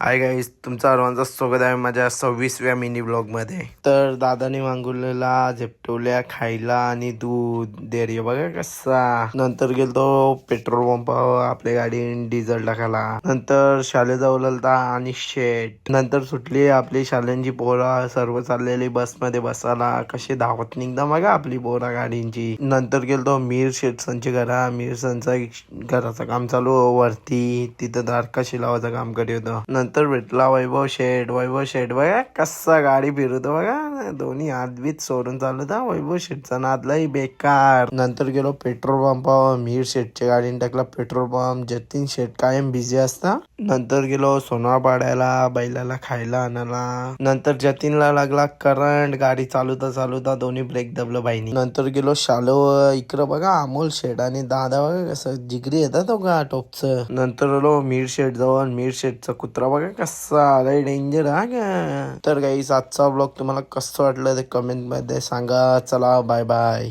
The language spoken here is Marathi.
हाय गाईस, तुमचं सर्वांचं स्वागत आहे माझ्या 26व्या मिनी ब्लॉग मध्ये. तर दादाने मागवलेला झेपटवल्या खायला आणि दूध डेअरी बघा कसा. नंतर गेलतो पेट्रोल पंपावर आपल्या गाडी डिझेल टाकायला. नंतर शाळे जाऊला आणि शेट. नंतर सुटली आपली शाळेंची पोरा सर्व चाललेली बस मध्ये बसायला. कशी धावत निघता बघा आपली पोरा गाडींची. नंतर गेलतो मीर शेटसांची घरा. मीर संचा घराचं काम चालू वरती. तिथं दारका शिलावाचं काम करीत होतं. नंतर भेटला वैभव शेठ बघा कसा गाडी फिरवतो बघा. दोन्ही हातबीत सोडून चालवता. वैभव शेठचा नादलाही बेकार. नंतर गेलो पेट्रोल पंपावर. मीर शेठच्या गाडीने टाकला पेट्रोल पंप. जतीन शेठ कायम बिझी असता. नंतर गेलो सोना पाडायला, बैलाला खायला आणायला. नंतर जतीनला लागला करंट. गाडी चालवता दोन्ही ब्रेक दबलं बाईनी. नंतर गेलो शालो. इकडं बघा अमोल शेठ आणि दादा बघा कसं जिगरी येतात हो का टोपचं. नंतर आलो मीर शेठ जवळ. मीर शेठचा कुत्रा बघा कसा लय डेंजर हा का. तर काही आजचा ब्लॉग तुम्हाला कसं वाटलं ते कमेंट मध्ये सांगा. चला बाय बाय.